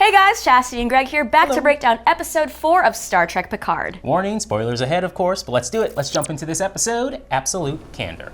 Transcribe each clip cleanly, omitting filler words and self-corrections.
Hey guys, Chastity and Greg here, back to break down episode 4 of Star Trek Picard. Warning, spoilers ahead of course, but let's do it. Let's jump into this episode, Absolute Candor.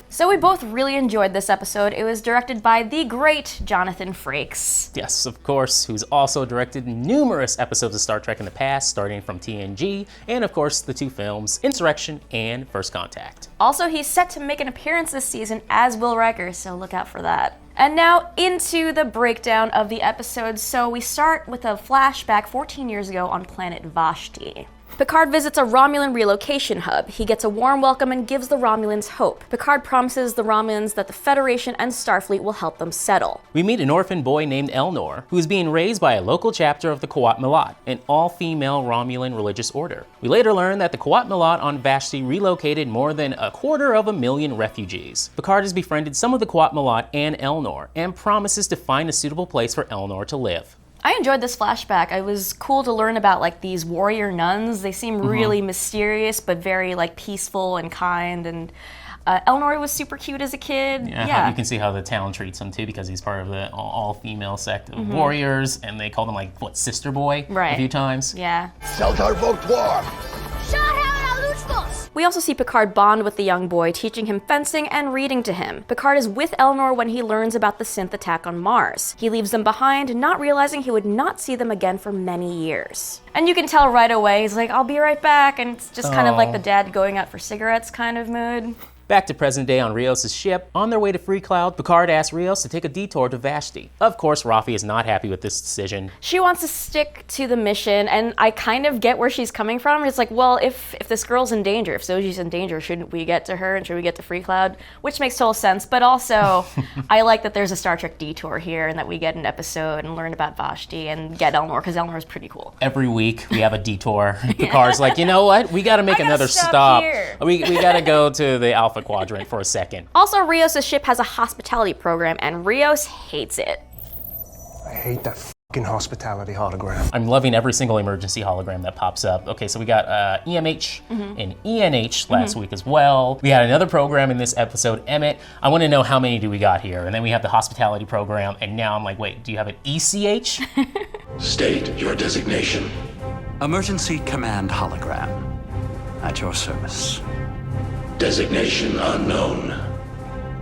So we both really enjoyed this episode. It was directed by the great Jonathan Frakes. Yes, of course, who's also directed numerous episodes of Star Trek in the past, starting from TNG, and of course the two films, Insurrection and First Contact. Also, he's set to make an appearance this season as Will Riker, so look out for that. And now into the breakdown of the episode. So we start with a flashback 14 years ago on planet Vashti. Picard visits a Romulan relocation hub. He gets a warm welcome and gives the Romulans hope. Picard promises the Romulans that the Federation and Starfleet will help them settle. We meet an orphan boy named Elnor, who is being raised by a local chapter of the Qowat Milat, an all-female Romulan religious order. We later learn that the Qowat Milat on Vashti relocated more than 250,000 refugees. Picard has befriended some of the Qowat Milat and Elnor, and promises to find a suitable place for Elnor to live. I enjoyed this flashback. It was cool to learn about like these warrior nuns. They seem really mysterious, but very like peaceful and kind. And Elnor was super cute as a kid. Yeah. You can see how the town treats him too, because he's part of the all-female sect of warriors, and they call him like sister boy a few times. Yeah. We also see Picard bond with the young boy, teaching him fencing and reading to him. Picard is with Elnor when he learns about the synth attack on Mars. He leaves them behind, not realizing he would not see them again for many years. And you can tell right away, he's like, I'll be right back, and it's just kind of like the dad going out for cigarettes kind of mood. Back to present day on Rios' ship. On their way to Free Cloud, Picard asks Rios to take a detour to Vashti. Of course, Raffi is not happy with this decision. She wants to stick to the mission, and I kind of get where she's coming from. It's like, well, if this girl's in danger, if Soji's in danger, shouldn't we get to her and should we get to Free Cloud? Which makes total sense, but also, I like that there's a Star Trek detour here and that we get an episode and learn about Vashti and get Elnor, because Elnor is pretty cool. Every week, we have a detour. Picard's like, you know what? We gotta make another stop. We gotta go to the Alpha Quadrant for a second. Also, Rios' ship has a hospitality program, and Rios hates it. I hate that fucking hospitality hologram. I'm loving every single emergency hologram that pops up. Okay, so we got EMH and ENH last week as well. We had another program in this episode, Emmett. I want to know how many do we got here? And then we have the hospitality program, and now I'm like, wait, do you have an ECH? State your designation. Emergency Command Hologram. At your service. Designation unknown.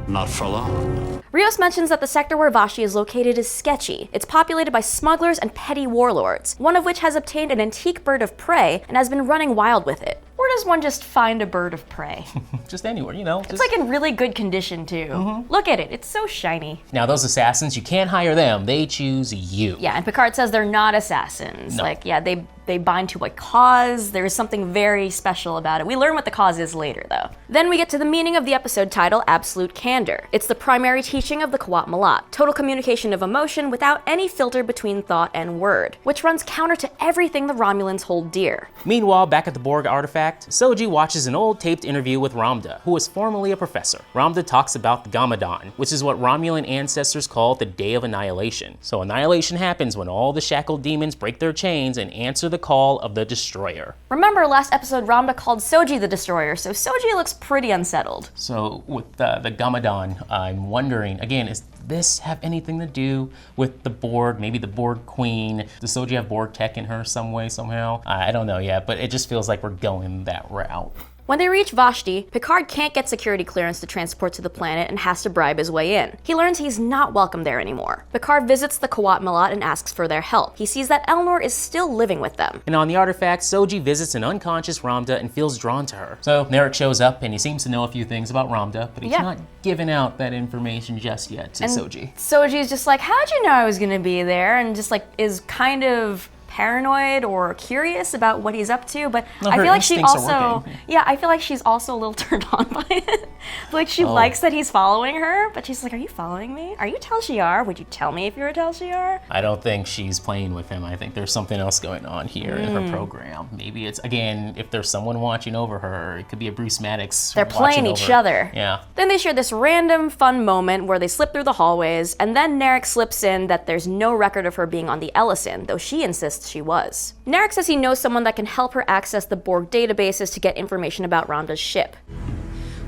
Not for long. Rios mentions that the sector where Vashti is located is sketchy. It's populated by smugglers and petty warlords, one of which has obtained an antique bird of prey and has been running wild with it. Where does one just find a bird of prey? Just anywhere, you know. It's like in really good condition too. Look at it, it's so shiny. Now those assassins, you can't hire them, they choose you. Yeah, and Picard says they're not assassins. No. Like, yeah, they bind to a cause. There is something very special about it. We learn what the cause is later, though. Then we get to the meaning of the episode title, Absolute Candor. It's the primary teaching of the Qowat Milat, total communication of emotion without any filter between thought and word, which runs counter to everything the Romulans hold dear. Meanwhile, back at the Borg artifact, Soji watches an old taped interview with Ramda, who was formerly a professor. Ramda talks about the Gamadan, which is what Romulan ancestors called the Day of Annihilation. So annihilation happens when all the shackled demons break their chains and answer the call of the Destroyer. Remember, last episode Ramda called Soji the Destroyer, so Soji looks pretty unsettled. So with the Gamadan, I'm wondering, again, does this have anything to do with the Borg, maybe the Borg Queen? Does Soji have Borg tech in her some way, somehow? I don't know yet, but it just feels like we're going that route. When they reach Vashti, Picard can't get security clearance to transport to the planet and has to bribe his way in. He learns he's not welcome there anymore. Picard visits the Qowat Milat and asks for their help. He sees that Elnor is still living with them. And on the artifact, Soji visits an unconscious Ramda and feels drawn to her. So Narek shows up and he seems to know a few things about Ramda, but he's not giving out that information just yet to Soji. Soji's just like, how'd you know I was gonna be there? And just like is kind of paranoid or curious about what he's up to, but I feel like she also, I feel like she's also a little turned on by it. Like she likes that he's following her, but she's like, are you following me? Are you Tal Shiar? Would you tell me if you were Tal Shiar? I don't think she's playing with him. I think there's something else going on here in her program. Maybe it's, again, if there's someone watching over her, it could be a Bruce Maddox. They're playing each other. Yeah. Then they share this random fun moment where they slip through the hallways, and then Narek slips in that there's no record of her being on the Ellison, though she insists she was. Narek says he knows someone that can help her access the Borg databases to get information about Ramda's ship.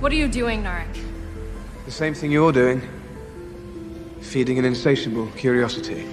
What are you doing, Narek? The same thing you're doing. Feeding an insatiable curiosity.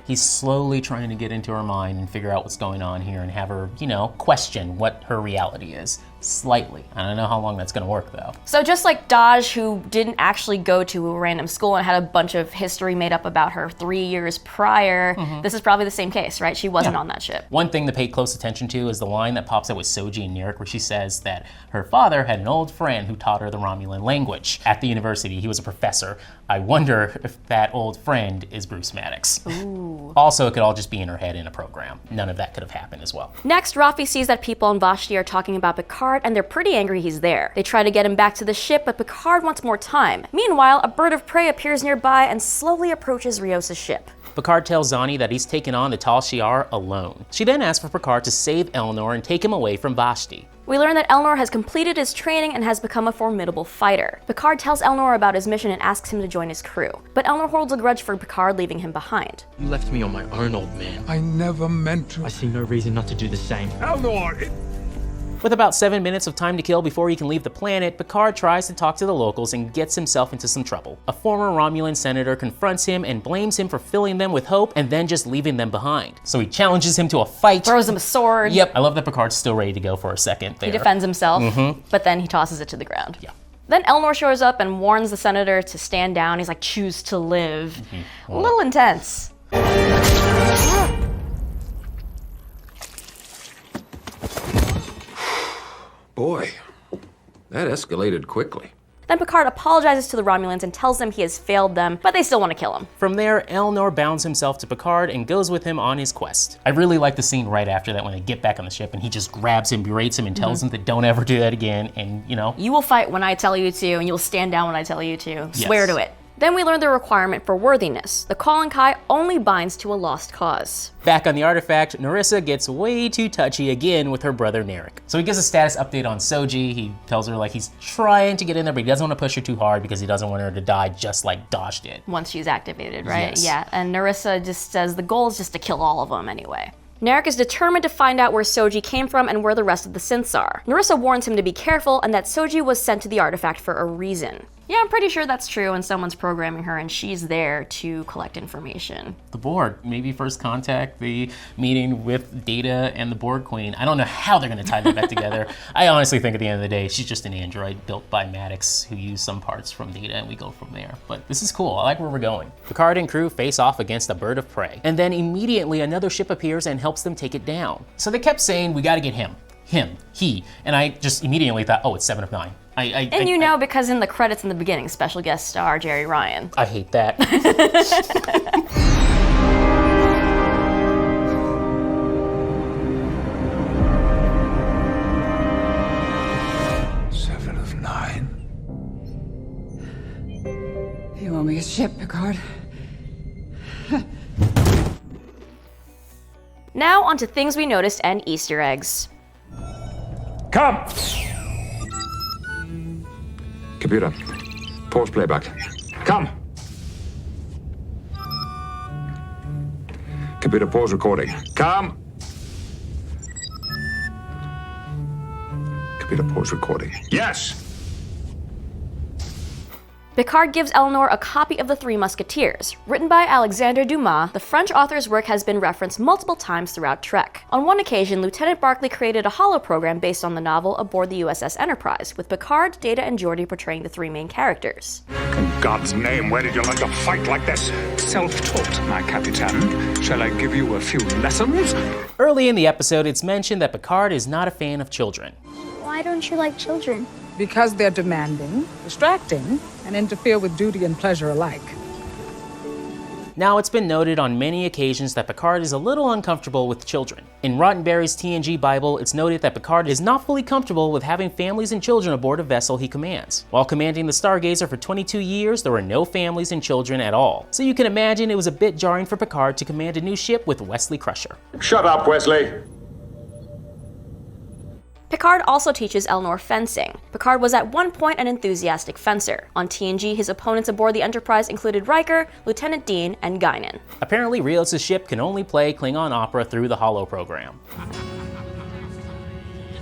He's slowly trying to get into her mind and figure out what's going on here and have her, question what her reality is. Slightly. I don't know how long that's gonna work though. So just like Daj, who didn't actually go to a random school and had a bunch of history made up about her 3 years prior, this is probably the same case, right? She wasn't on that ship. One thing to pay close attention to is the line that pops up with Soji and Narek where she says that her father had an old friend who taught her the Romulan language at the university. He was a professor. I wonder if that old friend is Bruce Maddox. Ooh. Also, it could all just be in her head in a program. None of that could have happened as well. Next, Raffi sees that people on Vashti are talking about Picard, and they're pretty angry he's there. They try to get him back to the ship, but Picard wants more time. Meanwhile, a bird of prey appears nearby and slowly approaches Rios' ship. Picard tells Zani that he's taken on the Tal Shiar alone. She then asks for Picard to save Elnor and take him away from Vashti. We learn that Elnor has completed his training and has become a formidable fighter. Picard tells Elnor about his mission and asks him to join his crew. But Elnor holds a grudge for Picard, leaving him behind. You left me on my own, old man. I never meant to. I see no reason not to do the same. Elnor! With about 7 minutes of time to kill before he can leave the planet, Picard tries to talk to the locals and gets himself into some trouble. A former Romulan senator confronts him and blames him for filling them with hope and then just leaving them behind. So he challenges him to a fight. Throws him a sword. Yep, I love that Picard's still ready to go for a second there. He defends himself, but then he tosses it to the ground. Yeah. Then Elnor shows up and warns the senator to stand down. He's like, choose to live. A little intense. Boy, that escalated quickly. Then Picard apologizes to the Romulans and tells them he has failed them, but they still want to kill him. From there, Elnor bounds himself to Picard and goes with him on his quest. I really like the scene right after that when they get back on the ship and he just grabs him, berates him, and tells him that don't ever do that again, and You will fight when I tell you to, and you'll stand down when I tell you to. Yes. Swear to it. Then we learn the requirement for worthiness. The Call and Kai only binds to a lost cause. Back on the artifact, Narissa gets way too touchy again with her brother Narek. So he gives a status update on Soji. He tells her he's trying to get in there, but he doesn't want to push her too hard because he doesn't want her to die just like Dosh did. Once she's activated, right? Yes. Yeah, and Narissa just says the goal is just to kill all of them anyway. Narek is determined to find out where Soji came from and where the rest of the synths are. Narissa warns him to be careful and that Soji was sent to the artifact for a reason. Yeah, I'm pretty sure that's true, and someone's programming her and she's there to collect information. The Borg, maybe first contact, the meeting with Data and the Borg Queen. I don't know how they're gonna tie that back together. I honestly think at the end of the day, she's just an android built by Maddox who used some parts from Data and we go from there. But this is cool, I like where we're going. Picard and crew face off against a bird of prey, and then immediately another ship appears and helps them take it down. So they kept saying, we gotta get him, he, and I just immediately thought, oh, it's 7 of 9. Because in the credits in the beginning, special guest star Jerry Ryan. I hate that. 7 of 9. You owe me a ship, Picard. Now onto things we noticed and Easter eggs. Come! Computer, pause playback. Come! Computer, pause recording. Come! Computer, pause recording. Yes! Picard gives Elnor a copy of The Three Musketeers. Written by Alexandre Dumas, the French author's work has been referenced multiple times throughout Trek. On one occasion, Lieutenant Barclay created a holoprogram based on the novel aboard the USS Enterprise, with Picard, Data, and Geordi portraying the three main characters. In God's name, where did you learn to fight like this? Self-taught, my Capitan. Shall I give you a few lessons? Early in the episode, it's mentioned that Picard is not a fan of children. Why don't you like children? Because they're demanding, distracting, and interfere with duty and pleasure alike. Now, it's been noted on many occasions that Picard is a little uncomfortable with children. In Rottenberry's TNG Bible, it's noted that Picard is not fully comfortable with having families and children aboard a vessel he commands. While commanding the Stargazer for 22 years, there were no families and children at all. So you can imagine it was a bit jarring for Picard to command a new ship with Wesley Crusher. Shut up, Wesley! Picard also teaches Elnor fencing. Picard was at one point an enthusiastic fencer. On TNG, his opponents aboard the Enterprise included Riker, Lieutenant Dean, and Guinan. Apparently, Rios' ship can only play Klingon opera through the holo program.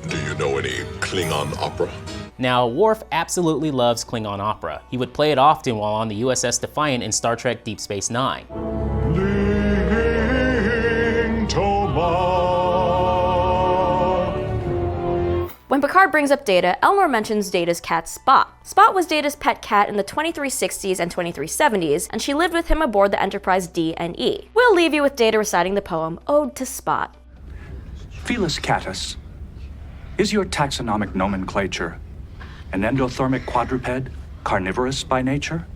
Do you know any Klingon opera? Now, Worf absolutely loves Klingon opera. He would play it often while on the USS Defiant in Star Trek Deep Space Nine. Picard brings up Data, Elnor mentions Data's cat Spot. Spot was Data's pet cat in the 2360s and 2370s, and she lived with him aboard the Enterprise D and E. We'll leave you with Data reciting the poem Ode to Spot. Felis catus. Is your taxonomic nomenclature an endothermic quadruped, carnivorous by nature?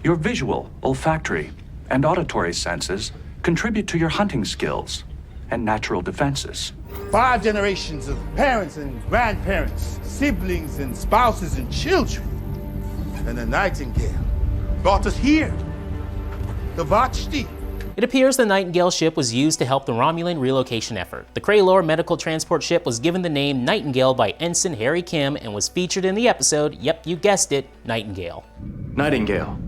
Your visual, olfactory, and auditory senses contribute to your hunting skills and natural defenses. 5 generations of parents and grandparents, siblings and spouses and children. And the Nightingale brought us here, the Vashti. It appears the Nightingale ship was used to help the Romulan relocation effort. The Craylor medical transport ship was given the name Nightingale by Ensign Harry Kim and was featured in the episode, yep, you guessed it, Nightingale. Nightingale.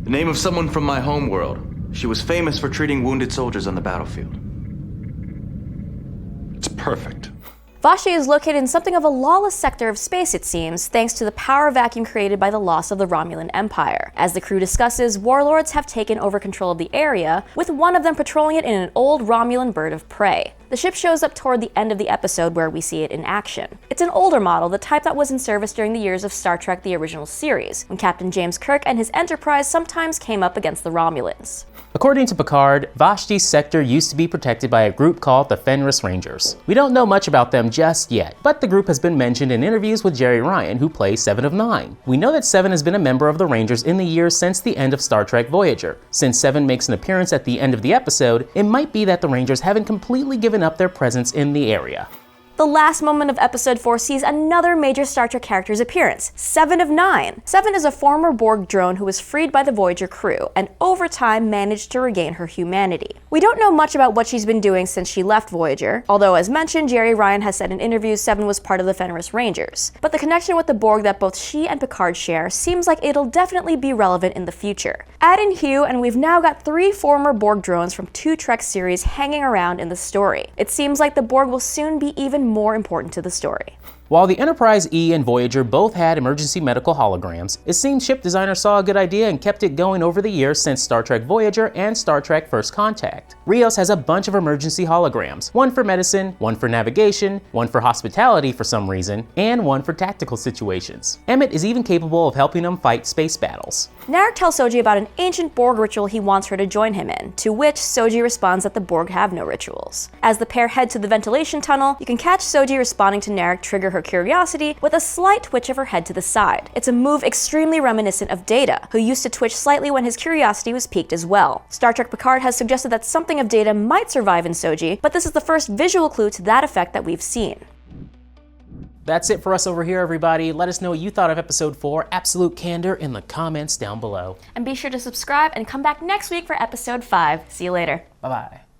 The name of someone from my home world. She was famous for treating wounded soldiers on the battlefield. It's perfect. Vashti is located in something of a lawless sector of space, it seems, thanks to the power vacuum created by the loss of the Romulan Empire. As the crew discusses, warlords have taken over control of the area, with one of them patrolling it in an old Romulan bird of prey. The ship shows up toward the end of the episode where we see it in action. It's an older model, the type that was in service during the years of Star Trek the original series, when Captain James Kirk and his Enterprise sometimes came up against the Romulans. According to Picard, Vashti's sector used to be protected by a group called the Fenris Rangers. We don't know much about them just yet, but the group has been mentioned in interviews with Jerry Ryan, who plays Seven of Nine. We know that Seven has been a member of the Rangers in the years since the end of Star Trek Voyager. Since Seven makes an appearance at the end of the episode, it might be that the Rangers haven't completely given up their presence in the area. The last moment of episode 4 sees another major Star Trek character's appearance, Seven of Nine. Seven is a former Borg drone who was freed by the Voyager crew, and over time managed to regain her humanity. We don't know much about what she's been doing since she left Voyager, although as mentioned, Jerry Ryan has said in interviews Seven was part of the Fenris Rangers. But the connection with the Borg that both she and Picard share seems like it'll definitely be relevant in the future. Add in Hugh, and we've now got 3 former Borg drones from 2 Trek series hanging around in the story. It seems like the Borg will soon be even more important to the story. While the Enterprise E and Voyager both had emergency medical holograms, it seems ship designers saw a good idea and kept it going over the years since Star Trek Voyager and Star Trek First Contact. Rios has a bunch of emergency holograms, one for medicine, one for navigation, one for hospitality for some reason, and one for tactical situations. Emmett is even capable of helping them fight space battles. Narek tells Soji about an ancient Borg ritual he wants her to join him in, to which Soji responds that the Borg have no rituals. As the pair head to the ventilation tunnel, you can catch Soji responding to Narek trigger her curiosity with a slight twitch of her head to the side. It's a move extremely reminiscent of Data, who used to twitch slightly when his curiosity was piqued as well. Star Trek Picard has suggested that something of Data might survive in Soji, but this is the first visual clue to that effect that we've seen. That's it for us over here, everybody. Let us know what you thought of episode 4, Absolute Candor, in the comments down below. And be sure to subscribe and come back next week for episode 5. See you later. Bye-bye.